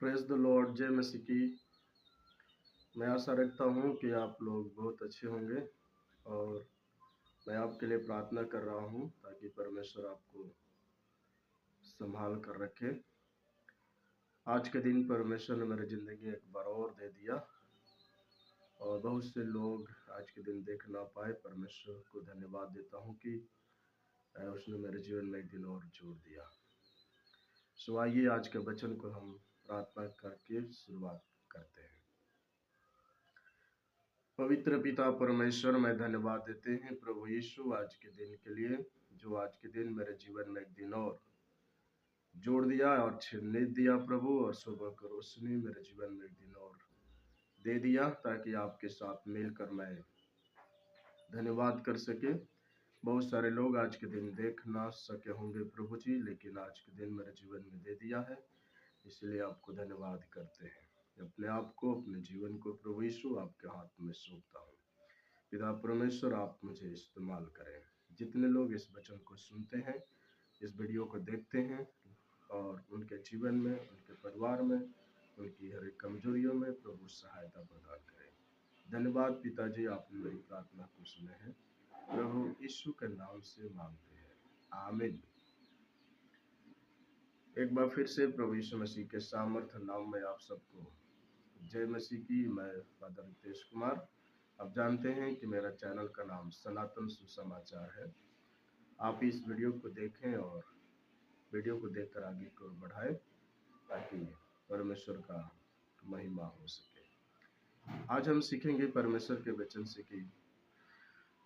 Praise the Lord. जय मसीह की। मैं आशा रखता हूँ कि आप लोग बहुत अच्छे होंगे और मैं आपके लिए प्रार्थना कर रहा हूँ ताकि परमेश्वर आपको संभाल कर रखे। आज के दिन परमेश्वर ने मेरी ज़िंदगी एक बार और दे दिया और बहुत से लोग आज के दिन देख ना पाए। परमेश्वर को धन्यवाद देता हूँ कि उसने मेरे जीवन में एक दिन और जोड़ दिया। सो आइए आज के वचन को हम प्रार्थना करके शुरुआत करते हैं। पवित्र पिता परमेश्वर, मैं धन्यवाद देते हैं प्रभु यीशु आज के दिन के लिए, जो आज के दिन मेरे जीवन में एक दिन और जोड़ दिया और छिड़ने दिया प्रभु, और सुबह को रोशनी मेरे जीवन में एक दिन और दे दिया ताकि आपके साथ मिलकर मैं धन्यवाद कर सके। बहुत सारे लोग आज के दिन देख ना सके होंगे प्रभु जी, लेकिन आज के दिन मेरे जीवन में दे दिया है, इसलिए आपको धन्यवाद करते हैं। अपने आप को, अपने जीवन को प्रभु यीशु आपके हाथ में सौंपता हूँ। पिता परमेश्वर, आप मुझे इस्तेमाल करें। जितने लोग इस वचन को सुनते हैं, इस वीडियो को देखते हैं और उनके जीवन में, उनके परिवार में, उनकी हर एक कमजोरियों में प्रभु सहायता प्रदान करें। धन्यवाद पिताजी, आपने मेरी प्रार्थना को सुने हैं। प्रभु यीशु के नाम से मांगते हैं, आमीन। एक बार फिर से प्रभु यीशु मसीह के सामर्थ्य नाम में आप सबको जय मसीह की। मैं फादर रितेश कुमार। आप जानते हैं कि मेरा चैनल का नाम सनातन सुसमाचार है। आप इस वीडियो को देखें और वीडियो को देखकर आगे को बढ़ाएं ताकि परमेश्वर का महिमा हो सके। आज हम सीखेंगे परमेश्वर के वचन से कि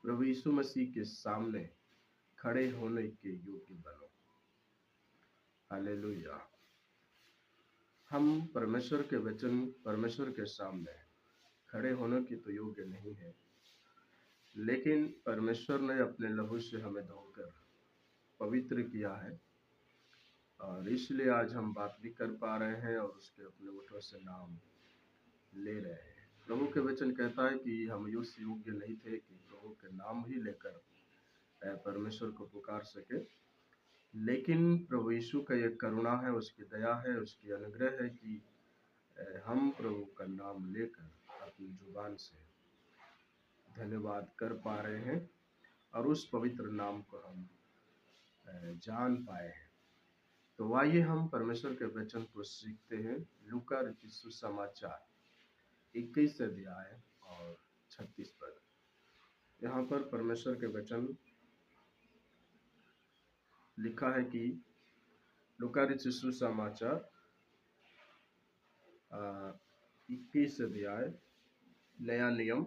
प्रभु यीशु मसीह के सामने खड़े होने के योग्य बनो। हालेलुया। हम परमेश्वर के वचन, परमेश्वर के सामने खड़े होने की तो योग्य नहीं है, लेकिन परमेश्वर ने अपने लहू से हमें धोकर पवित्र किया है और इसलिए आज हम बात भी कर पा रहे हैं और उसके अपने ओठों से नाम ले रहे हैं। प्रभु के वचन कहता है कि हम उस योग्य नहीं थे कि प्रभु के नाम ही लेकर परमेश्वर को पुकार सके, लेकिन प्रभु यीशु का एक करुणा है, उसकी दया है, उसकी अनुग्रह है कि हम प्रभु का नाम लेकर अपनी जुबान से धन्यवाद कर पा रहे हैं और उस पवित्र नाम को हम जान पाए हैं। तो आइए हम परमेश्वर के वचन को सीखते हैं। लूका रचित सुसमाचार 21 अध्याय और 36 पद। यहाँ पर परमेश्वर के वचन लिखा है कि लूका रचित सुसमाचार 21 अध्याय नया नियम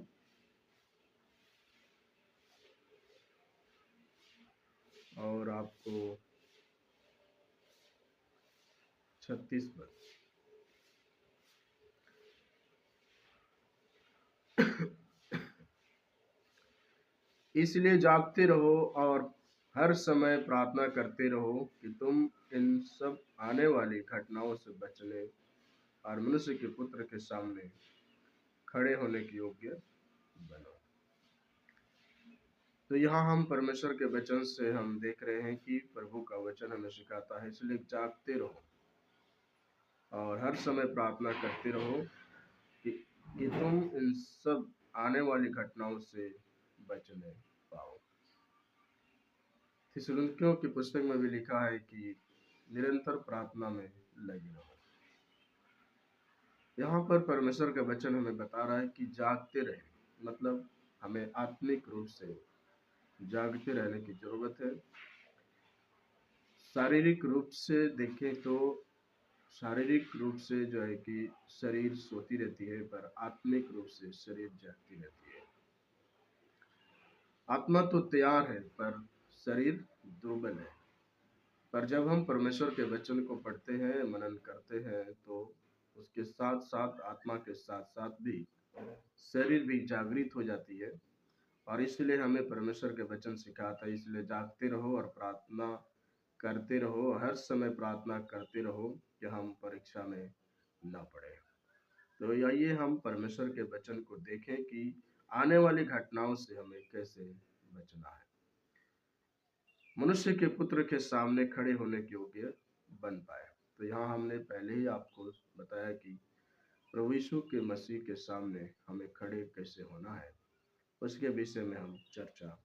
और आपको 36 पद। इसलिए जागते रहो और हर समय प्रार्थना करते रहो कि तुम इन सब आने वाली घटनाओं से बचने और मनुष्य के पुत्र के सामने खड़े होने के योग्य बनो। तो यहाँ हम परमेश्वर के वचन से हम देख रहे हैं कि प्रभु का वचन हमें सिखाता है, इसलिए जागते रहो और हर समय प्रार्थना करते रहो कि तुम इन सब आने वाली घटनाओं से बचने पाओ। थिस्सलुनीकियों की पुस्तक में भी लिखा है कि निरंतर प्रार्थना में लगे रहो। यहाँ पर परमेश्वर का वचन हमें बता रहा है कि जागते रहे, मतलब हमें आत्मिक रूप से जागते रहने की जरूरत है। शारीरिक रूप से देखें तो शारीरिक रूप से जो है कि शरीर सोती रहती है, पर आत्मिक रूप से शरीर जागती रहती है। आत्मा तो तैयार है पर शरीर दुर्बल है। पर जब हम परमेश्वर के वचन को पढ़ते हैं, मनन करते हैं, तो उसके साथ साथ आत्मा के साथ साथ भी शरीर भी जागृत हो जाती है और इसलिए हमें परमेश्वर के वचन सिखाता है। इसलिए जागते रहो और प्रार्थना करते रहो, हर समय प्रार्थना करते रहो कि हम परीक्षा में न पड़े। तो आइए हम परमेश्वर के वचन को देखें कि आने वाली घटनाओं से हमें कैसे बचना है, मनुष्य के पुत्र के सामने खड़े होने के योग्य बन पाए। तो यहाँ हमने पहले ही आपको बताया कि प्रभु यीशु के मसीह के सामने हमें खड़े कैसे होना है, उसके विषय में हम चर्चा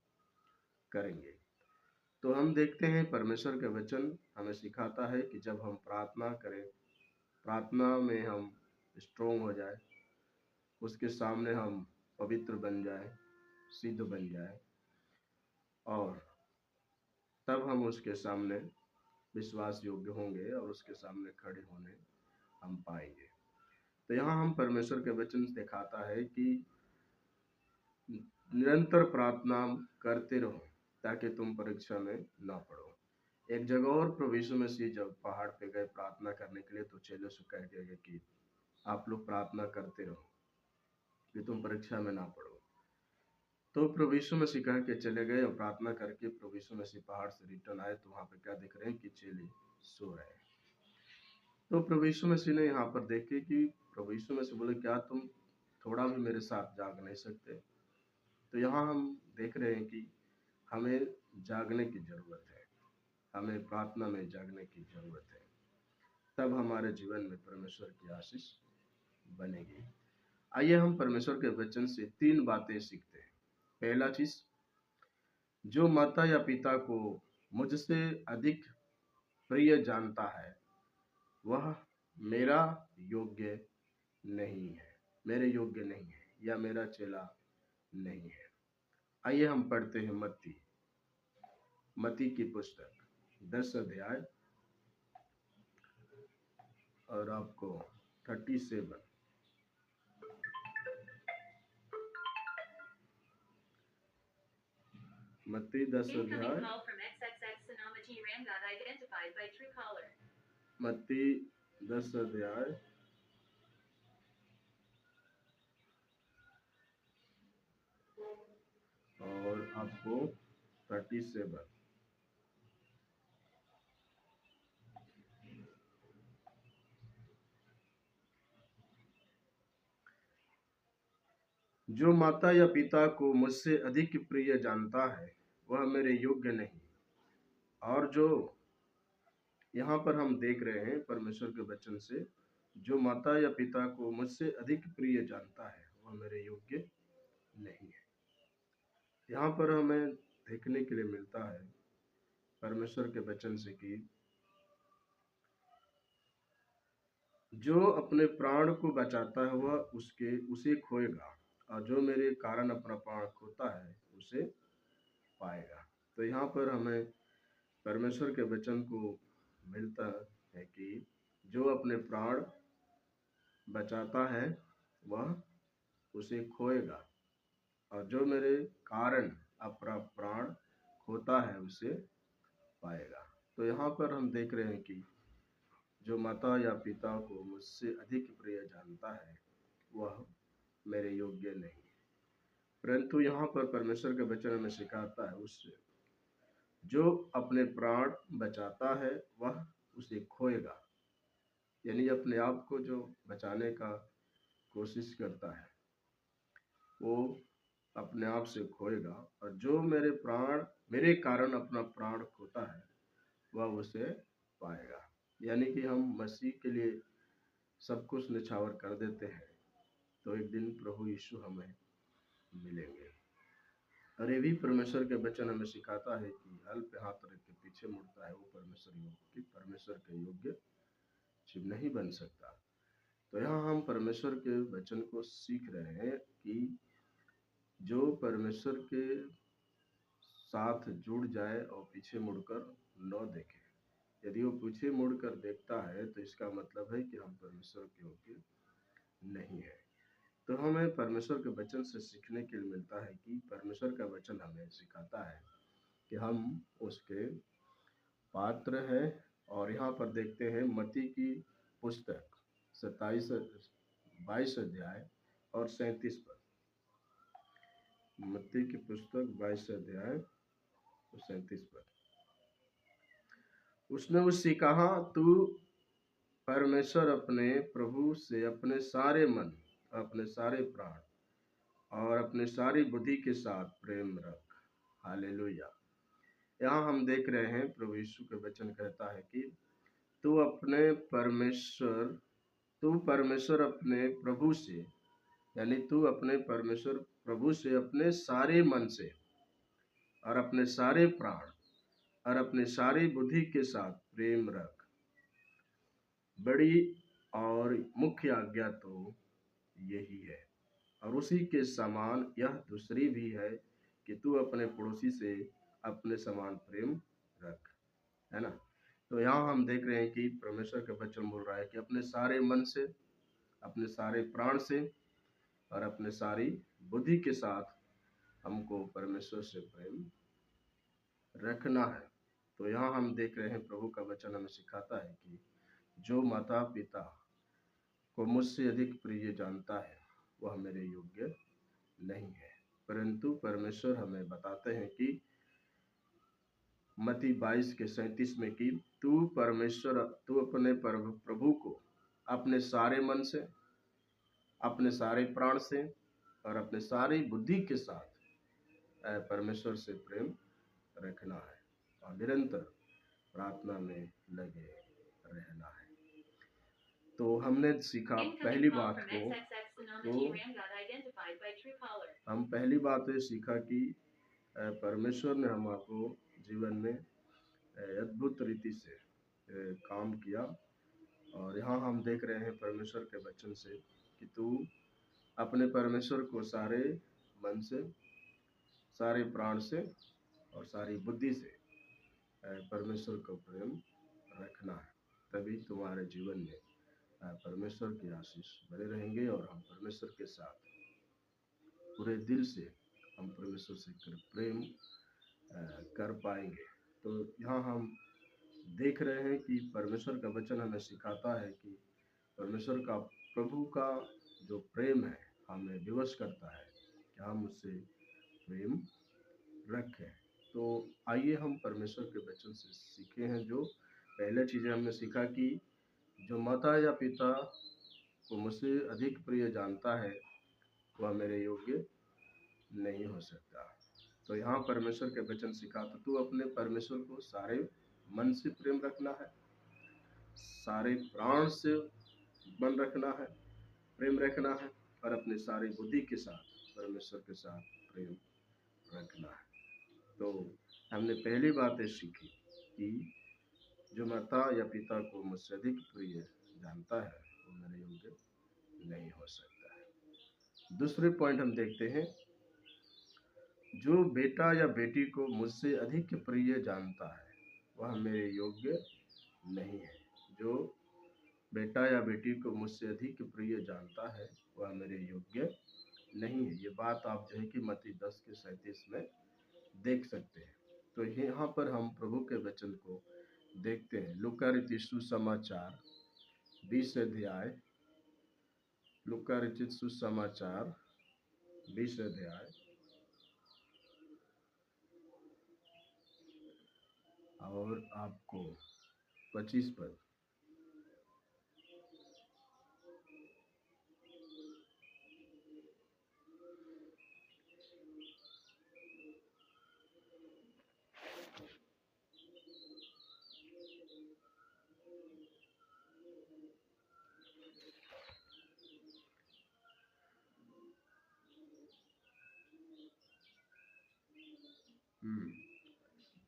करेंगे। तो हम देखते हैं परमेश्वर के वचन हमें सिखाता है कि जब हम प्रार्थना करें, प्रार्थना में हम स्ट्रोंग हो जाए, उसके सामने हम पवित्र बन जाए, सिद्ध बन जाए, और तब हम उसके सामने विश्वास योग्य होंगे और उसके सामने खड़े होने हम पाएंगे। तो यहाँ हम परमेश्वर के वचन से दिखाता है कि निरंतर प्रार्थना करते रहो ताकि तुम परीक्षा में ना पड़ो। एक जगह और प्रभु यीशु मसीह जब पहाड़ पे गए प्रार्थना करने के लिए, तो चेलों से कह गए कि आप लोग प्रार्थना करते रहो कि तुम परीक्षा में ना पड़ो। तो प्रभु यीशु मसीह कह के चले गए और प्रार्थना करके प्रभु यीशु मसीह पहाड़ से रिटर्न आए, तो वहां पे क्या देख रहे हैं कि चेले सो रहे हैं। तो प्रभु यीशु मसीह ने यहाँ पर देखे कि प्रभु यीशु मसीह बोले, क्या तुम थोड़ा भी मेरे साथ जाग नहीं सकते? तो यहाँ हम देख रहे हैं कि हमें जागने की जरूरत है, हमें प्रार्थना में जागने की जरूरत है, तब हमारे जीवन में परमेश्वर की आशीष बनेगी। आइए हम परमेश्वर के वचन से 3 बातें सीखते हैं। पहला चीज, जो माता या पिता को मुझसे अधिक प्रिय जानता है वह मेरा योग्य नहीं है, मेरे योग्य नहीं है, या मेरा चेला नहीं है। आइए हम पढ़ते हैं मत्ती की पुस्तक 10 अध्याय और आपको 37। मत्ती 10 अध्याय, मत्ती 10 अध्याय और आपको 37। जो माता या पिता को मुझसे अधिक प्रिय जानता है वह मेरे योग्य नहीं। और जो यहाँ पर हम देख रहे हैं परमेश्वर के वचन से, जो माता या पिता को मुझसे अधिक प्रिय जानता है वह मेरे योग्य नहीं है। यहाँ पर हमें देखने के लिए मिलता है परमेश्वर के वचन से कि जो अपने प्राण को बचाता है वह उसे खोएगा, और जो मेरे कारण अपना प्राण खोता है उसे पाएगा। तो यहाँ पर हमें परमेश्वर के वचन को मिलता है कि जो अपने प्राण बचाता है वह उसे खोएगा, और जो मेरे कारण अपना प्राण खोता है उसे पाएगा। तो यहाँ पर हम देख रहे हैं कि जो माता या पिता को मुझसे अधिक प्रिय जानता है वह मेरे योग्य नहीं। परंतु यहाँ पर परमेश्वर के वचन हमें सिखाता है उससे जो अपने प्राण बचाता है वह उसे खोएगा, यानी अपने आप को जो बचाने का कोशिश करता है वो अपने आप से खोएगा, और जो मेरे कारण अपना प्राण खोता है वह उसे पाएगा। यानी कि हम मसीह के लिए सब कुछ निछावर कर देते हैं तो एक दिन प्रभु यीशु हमें मिलेंगे। और ये भी परमेश्वर के वचन हमें सिखाता है कि हल पे हाथ रख के पीछे मुड़ता है वो परमेश्वर के योग्य शिव नहीं बन सकता। तो यहाँ हम परमेश्वर के वचन को सीख रहे हैं कि जो परमेश्वर के साथ जुड़ जाए और पीछे मुड़कर न देखे। यदि वो पीछे मुड़कर देखता है तो इसका मतलब है कि हम परमेश्वर के योग्य नहीं है। तो हमें परमेश्वर के वचन से सीखने के लिए मिलता है कि परमेश्वर का वचन हमें सिखाता है कि हम उसके पात्र हैं। और यहाँ पर देखते हैं मत्ती की पुस्तक 22 अध्याय और 37 पर। मत्ती की पुस्तक 22 अध्याय और 37 पर उसने उससे कहा, तू परमेश्वर अपने प्रभु से अपने सारे मन, अपने सारे प्राण और अपने सारी बुद्धि के साथ प्रेम रख। हालेलुया। यहाँ हम देख रहे हैं प्रभु यीशु के वचन कहता है कि तू अपने परमेश्वर तू परमेश्वर अपने प्रभु से, यानी तू अपने परमेश्वर प्रभु से अपने सारे मन से और अपने सारे प्राण और अपने सारी बुद्धि के साथ प्रेम रख। बड़ी और मुख्य आज्ञा तो यही है, और उसी के समान यह दूसरी भी है कि तू अपने पड़ोसी से अपने समान प्रेम रख, है ना। तो यहाँ हम देख रहे हैं कि परमेश्वर का वचन बोल रहा है कि अपने सारे मन से, अपने सारे प्राण से और अपने सारी बुद्धि के साथ हमको परमेश्वर से प्रेम रखना है। तो यहाँ हम देख रहे हैं प्रभु का वचन हमें सिखाता है कि जो माता पिता को मुझसे अधिक प्रिय जानता है वह मेरे योग्य नहीं है। परंतु परमेश्वर हमें बताते हैं कि मत्ती 22:37 में कि तू अपने प्रभु को अपने सारे मन से, अपने सारे प्राण से और अपने सारी बुद्धि के साथ परमेश्वर से प्रेम रखना है और निरंतर प्रार्थना में लगे रहना है। तो हमने सीखा पहली बात को, तो हम पहली बात ये सीखा कि परमेश्वर ने हमको जीवन में अद्भुत रीति से काम किया। और यहाँ हम देख रहे हैं परमेश्वर के वचन से कि तू अपने परमेश्वर को सारे मन से, सारे प्राण से और सारी बुद्धि से परमेश्वर को प्रेम रखना है। तभी तुम्हारे जीवन में परमेश्वर की आशीष बने रहेंगे और हम परमेश्वर के साथ पूरे दिल से हम परमेश्वर से प्रेम कर पाएंगे। तो यहाँ हम देख रहे हैं कि परमेश्वर का वचन हमें सिखाता है कि परमेश्वर का, प्रभु का जो प्रेम है हमें विवश करता है कि हम उससे प्रेम रखें। तो आइए हम परमेश्वर के वचन से सीखे हैं। जो पहले चीज़ें हमने सीखा कि जो माता या पिता को मुझसे अधिक प्रिय जानता है वह मेरे योग्य नहीं हो सकता। तो यहाँ परमेश्वर के वचन सिखा, तो तू अपने परमेश्वर को सारे मन से प्रेम रखना है, सारे प्राण से मन रखना है, प्रेम रखना है और अपने सारी बुद्धि के साथ परमेश्वर के साथ प्रेम रखना है। तो हमने पहली बात ये सीखी कि जो माता या पिता को मुझसे अधिक प्रिय जानता है वो मेरे योग्य नहीं हो सकता है। दूसरे पॉइंट हम देखते हैं, जो बेटा या बेटी को मुझसे अधिक प्रिय जानता है वह मेरे योग्य नहीं है। जो बेटा या बेटी को मुझसे अधिक प्रिय जानता है वह मेरे योग्य नहीं है। ये बात आप जो है कि मत्ती 10:37 में देख सकते हैं। तो यहाँ पर हम प्रभु के वचन को देखते हैं। लूका रचित सुसमाचार 20 अध्याय, लूका रचित सुसमाचार 20 अध्याय और आपको 25 पद। हम्म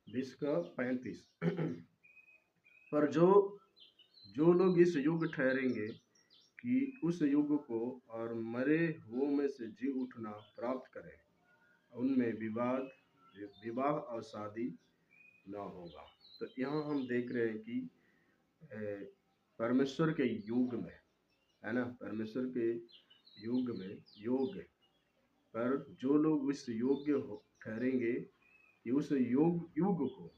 20:35 पर जो लोग इस युग ठहरेंगे कि उस युग को और मरे हुओं में से जी उठना प्राप्त करें, उनमें विवाह और शादी ना होगा। तो यहाँ हम देख रहे हैं कि परमेश्वर के युग में, है ना, परमेश्वर के युग में योग पर जो लोग इस योग्य हो ठहरेंगे कि उस युग को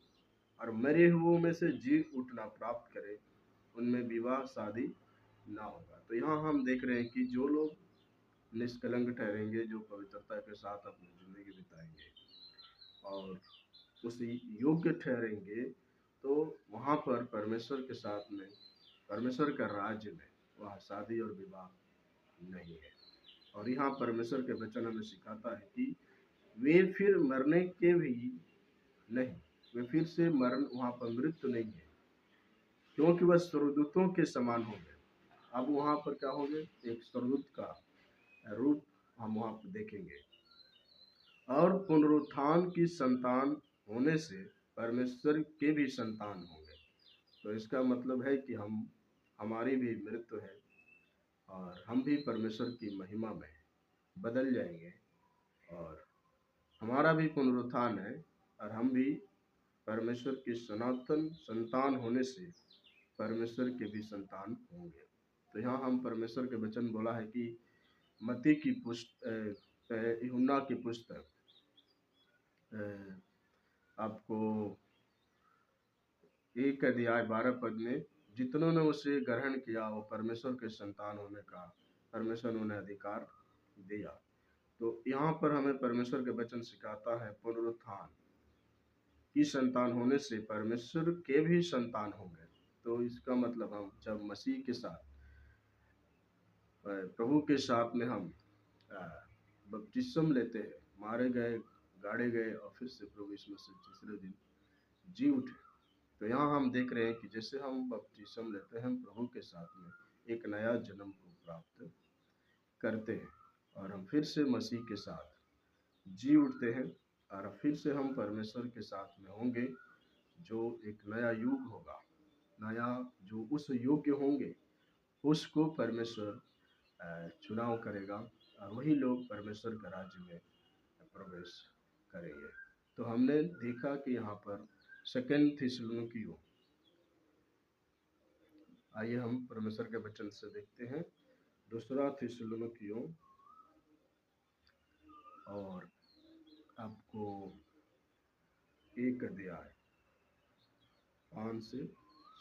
और मरे हुओं में से जी उठना प्राप्त करें, उनमें विवाह शादी ना होगा। तो यहाँ हम देख रहे हैं कि जो लोग निष्कलंक ठहरेंगे, जो पवित्रता के साथ अपनी जिंदगी बिताएंगे और उस योग्य ठहरेंगे, तो वहाँ पर परमेश्वर के साथ में, परमेश्वर का राज्य में वहाँ शादी और विवाह नहीं है। और यहाँ परमेश्वर के वचन हमें सिखाता है कि वे फिर मरने के भी नहीं, वे फिर से मरण, वहाँ पर मृत्यु नहीं है, क्योंकि वह स्वर्गदूतों के समान होंगे। अब वहाँ पर क्या होंगे, एक स्वर्गदूत का रूप हम वहाँ पर देखेंगे। और पुनरुत्थान की संतान होने से परमेश्वर के भी संतान होंगे। तो इसका मतलब है कि हमारी भी मृत्यु है और हम भी परमेश्वर की महिमा में बदल जाएंगे, और हमारा भी पुनरुत्थान है और हम भी परमेश्वर की सनातन संतान होने से परमेश्वर के भी संतान होंगे। तो यहाँ हम परमेश्वर के वचन बोला है कि मत्ती की यूहन्ना की पुस्तक आपको 1 अध्याय 12 पद में, जितनों ने उसे ग्रहण किया वो परमेश्वर के संतान होने का परमेश्वर ने उन्हें अधिकार दिया। तो यहाँ पर हमें परमेश्वर के वचन सिखाता है पुनरुत्थान की संतान होने से परमेश्वर के भी संतान होंगे। तो इसका मतलब हम जब मसीह के साथ प्रभु के साथ में हम बपतिस्म लेते हैं, मारे गए, गाड़े गए और फिर से प्रभु यीशु मसीह तीसरे दिन जी उठे। तो यहाँ हम देख रहे हैं कि जैसे हम बपतिस्म लेते हैं, हम प्रभु के साथ में एक नया जन्म को प्राप्त करते हैं और हम फिर से मसीह के साथ जी उठते हैं और फिर से हम परमेश्वर के साथ में होंगे। जो एक नया युग होगा, नया जो उस योग्य होंगे उसको परमेश्वर चुनाव करेगा और वही लोग परमेश्वर के राज्य में प्रवेश करेंगे। तो हमने देखा कि यहाँ पर 2 थिस्सलुनीकियों, आइए हम परमेश्वर के वचन से देखते हैं 2 थिस्सलुनीकियों और आपको 1 अध्याय 5 से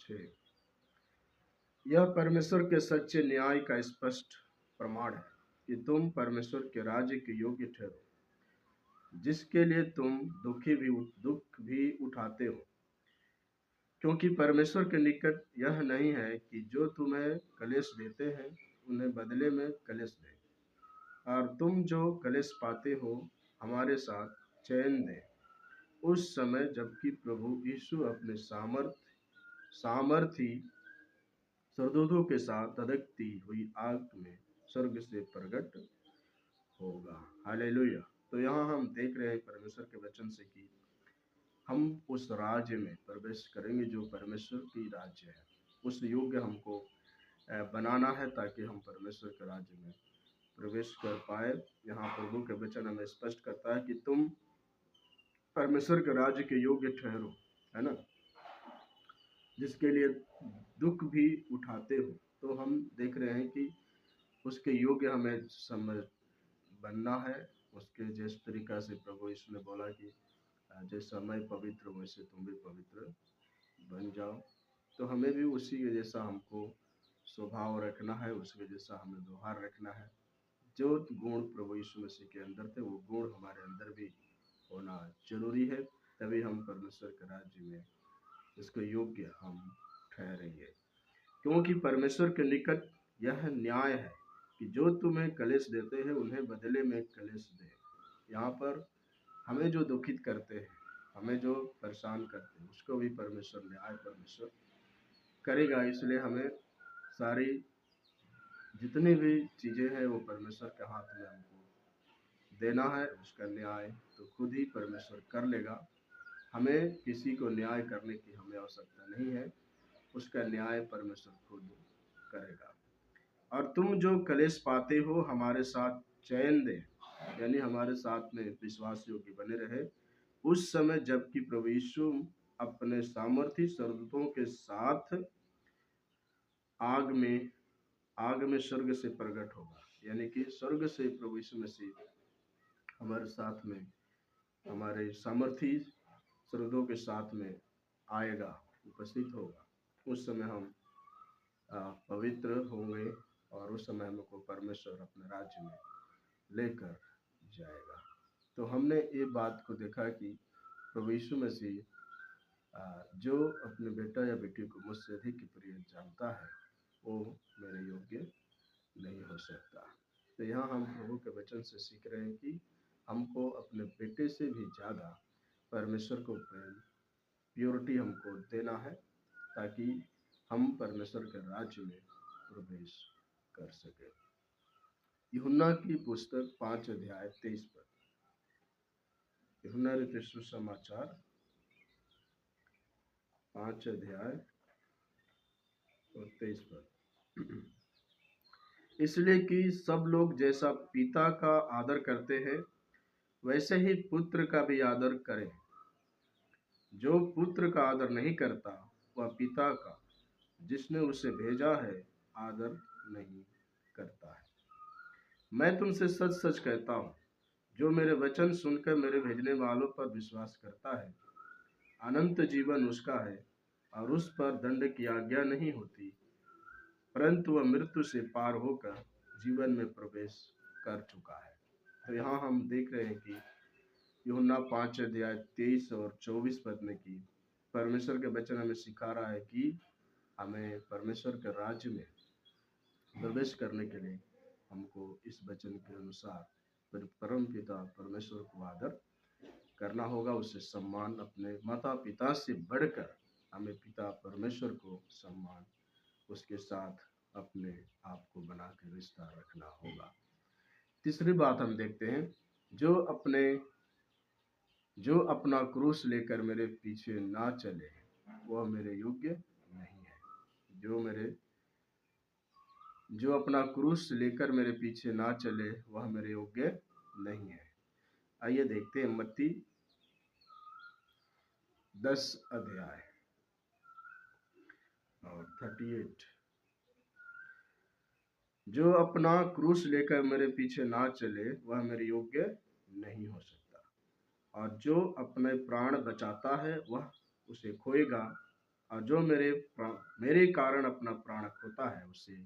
6। यह परमेश्वर के सच्चे न्याय का स्पष्ट प्रमाण है कि तुम परमेश्वर के राज्य के योग्य ठहरो, जिसके लिए तुम दुख भी उठाते हो। क्योंकि परमेश्वर के निकट यह नहीं है कि जो तुम्हें कलेश देते हैं उन्हें बदले में कलेश दे, और तुम जो कलेश पाते हो हमारे साथ चैन दे, उस समय जबकि प्रभु यीशु अपने सामर्थी सरदूतों के साथ धधकती हुई आग में स्वर्ग से प्रकट होगा। हालेलुया। तो यहाँ हम देख रहे हैं परमेश्वर के वचन से कि हम उस राज्य में प्रवेश करेंगे जो परमेश्वर की राज्य है। उस योग्य हमको बनाना है ताकि हम परमेश्वर के राज्य में प्रवेश कर पाए। यहाँ प्रभु के वचन हमें स्पष्ट करता है कि तुम परमेश्वर के राज्य के योग्य ठहरो, है ना, जिसके लिए दुख भी उठाते हो। तो हम देख रहे हैं कि उसके योग्य हमें समझ बनना है। उसके जिस तरीका से प्रभु यीशु ने बोला कि जैसा मैं पवित्र हूँ वैसे तुम भी पवित्र बन जाओ। तो हमें भी उसी के जैसा हमको स्वभाव रखना है, उसके जैसा हमें व्यवहार रखना है। जो गुण प्रभु यीशु मसीह के अंदर थे वो गुण हमारे अंदर भी होना जरूरी है, तभी हम परमेश्वर के राज्य में इसके योग्य हम ठहरेंगे। क्योंकि परमेश्वर के निकट यह न्याय है कि जो तुम्हें कलेश देते हैं उन्हें बदले में कलेश दे। यहाँ पर हमें जो दुखित करते हैं, हमें जो परेशान करते हैं, उसको भी परमेश्वर न्याय परमेश्वर करेगा। इसलिए हमें सारी जितनी भी चीज़ें हैं वो परमेश्वर के हाथ में हमको देना है। उसका न्याय तो खुद ही परमेश्वर कर लेगा। हमें किसी को न्याय करने की हमें आवश्यकता नहीं है, उसका न्याय परमेश्वर खुद करेगा। और तुम जो कलेश पाते हो हमारे साथ चैन दे, यानी हमारे साथ में विश्वास योग्य बने रहे, उस समय जबकि प्रभु यीशु अपने सामर्थी स्वर्गदूतों के साथ आग में स्वर्ग से प्रकट होगा। यानी कि स्वर्ग से प्रभु यीशु मसीह हमारे साथ में, हमारे सामर्थी स्वर्गदूतों के साथ में आएगा, उपस्थित होगा। उस समय हम पवित्र होंगे और उस समय हमको परमेश्वर अपने राज्य में लेकर जाएगा। तो हमने ये बात को देखा कि प्रभु यीशु मसीह जो अपने बेटा या बेटी को मुझसे अधिक प्रिय जानता है वो मेरे योग्य नहीं हो सकता। तो यहाँ हम प्रभु के वचन से सीख रहे हैं कि हमको अपने बेटे से भी ज़्यादा परमेश्वर को प्रेम, प्योरिटी हमको देना है, ताकि हम परमेश्वर के राज्य में प्रवेश कर सके। यूहन्ना की पुस्तक 5 अध्याय 23 पद। यूहन्ना रचित सुसमाचार 5 अध्याय और 23 पद। इसलिए कि सब लोग जैसा पिता का आदर करते हैं वैसे ही पुत्र का भी आदर करें। जो पुत्र का आदर नहीं करता वह पिता का जिसने उसे भेजा है आदर नहीं करता है। मैं तुमसे सच सच कहता हूँ, जो मेरे वचन सुनकर मेरे भेजने वालों पर विश्वास करता है अनंत जीवन उसका है और उस पर दंड की आज्ञा नहीं होती, परंतु वह मृत्यु से पार होकर जीवन में प्रवेश कर चुका है। तो यहाँ हम देख रहे हैं कि यूहन्ना 5 अध्याय 23 और 24 पद में कि परमेश्वर के वचन हमें सिखा रहा है कि हमें परमेश्वर के राज्य में प्रवेश करने के लिए हमको इस वचन के अनुसार परम पिता परमेश्वर को आदर करना होगा, उससे सम्मान, अपने माता पिता से बढ़कर हमें पिता परमेश्वर को सम्मान, उसके साथ अपने आप को बना के रिश्ता रखना होगा। तीसरी बात हम देखते हैं, जो अपना क्रूस लेकर मेरे पीछे ना चले वह मेरे योग्य नहीं है। जो अपना क्रूस लेकर मेरे पीछे ना चले वह मेरे योग्य नहीं है। आइए देखते हैं मत्ती 10 अध्याय और 38। जो अपना क्रूस लेकर मेरे पीछे ना चले वह मेरे योग्य नहीं हो सकता, और जो अपने प्राण बचाता है वह उसे खोएगा, और जो मेरे कारण अपना प्राण खोता है उसे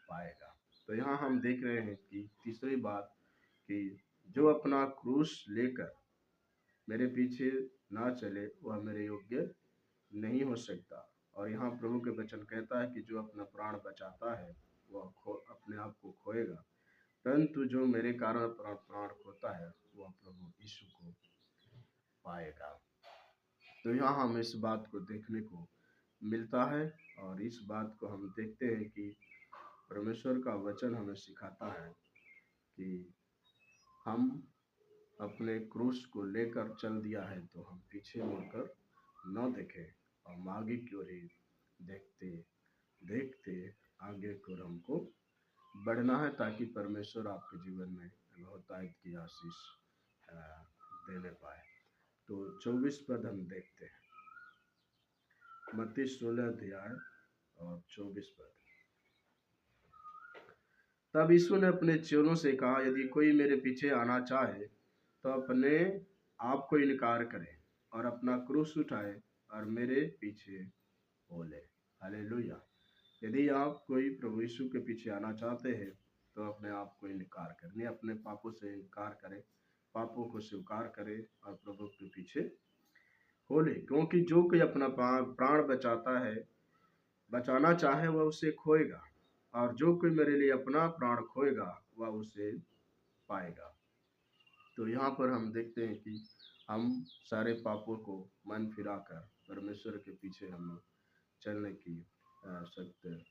पाएगा। तो यहाँ हम देख रहे हैं कि तीसरी बात कि जो अपना क्रूस लेकर मेरे पीछे ना चले वह मेरे योग्य नहीं हो सकता। और यहाँ प्रभु के वचन कहता है कि जो अपना प्राण बचाता है वह अपने आप को खोएगा, परंतु जो मेरे कारण अपना प्राण खोता है वह प्रभु यीशु को पाएगा। तो यहाँ हम इस बात को देखने को मिलता है, और इस बात को हम देखते हैं कि परमेश्वर का वचन हमें सिखाता है कि हम अपने क्रूस को लेकर चल दिया है तो हम पीछे मुड़कर न देखें, हम आगे की ओर ही देखते देखते आगे की ओर हमको बढ़ना है, ताकि परमेश्वर आपके जीवन में बहुतायत की आशीष देने पाए। तो 24 पद हम देखते हैं, मत्ती 16 अध्याय और 24 पद। तब यीशु ने अपने चेलों से कहा, यदि कोई मेरे पीछे आना चाहे तो अपने आप को इनकार करे और अपना क्रूस उठाए और मेरे पीछे बोले। हालेलुया। यदि आप कोई प्रभु यीशु के पीछे आना चाहते हैं तो अपने आप को इनकार करने, अपने पापों से इनकार करें, पापों को स्वीकार करें और प्रभु के पीछे बोले, क्योंकि जो कोई अपना प्राण बचाना चाहे वह उसे खोएगा, और जो कोई मेरे लिए अपना प्राण खोएगा वह उसे पाएगा। तो यहाँ पर हम देखते हैं कि हम सारे पापों को मन फिराकर परमेश्वर के पीछे हम चलने की सख्त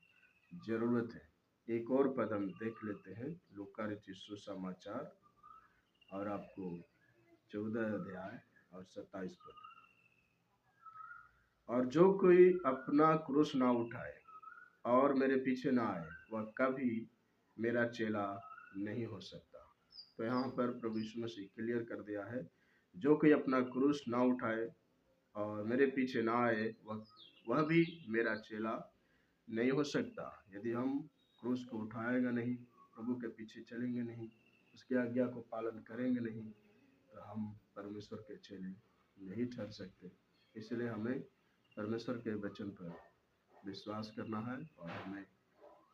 जरूरत है। एक और पद हम देख लेते हैं, लूका रचित सुसमाचार और आपको 14 अध्याय और 27 पद। और जो कोई अपना क्रूस ना उठाए और मेरे पीछे ना आए वह कभी मेरा चेला नहीं हो सकता। तो यहाँ पर प्रभु यीशु मसीह क्लियर कर दिया है, जो कोई अपना क्रूस ना उठाए और मेरे पीछे ना आए वह भी मेरा चेला नहीं हो सकता। यदि हम क्रूस को उठाएगा नहीं, प्रभु के पीछे चलेंगे नहीं, उसकी आज्ञा को पालन करेंगे नहीं, तो हम परमेश्वर के चेले नहीं ठहर सकते। इसलिए हमें परमेश्वर के वचन पर विश्वास करना है और हमें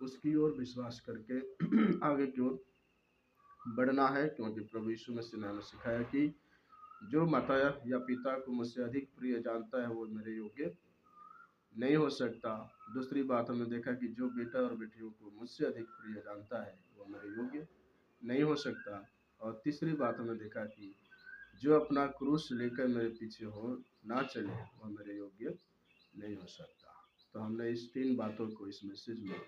उसकी ओर विश्वास करके आगे की ओर बढ़ना है, क्योंकि प्रभु यीशु मसीह ने हमें सिखाया कि जो माता या पिता को मुझसे अधिक प्रिय जानता है वो मेरे योग्य नहीं हो सकता। दूसरी बात हमने देखा कि जो बेटा और बेटियों को मुझसे अधिक प्रिय जानता है वो मेरे योग्य नहीं हो सकता। और तीसरी बात हमने देखा कि जो अपना क्रूस लेकर मेरे पीछे हो ना चले वह मेरे योग्य नहीं हो सकता। तो हमने इस 3 बातों को इस मैसेज में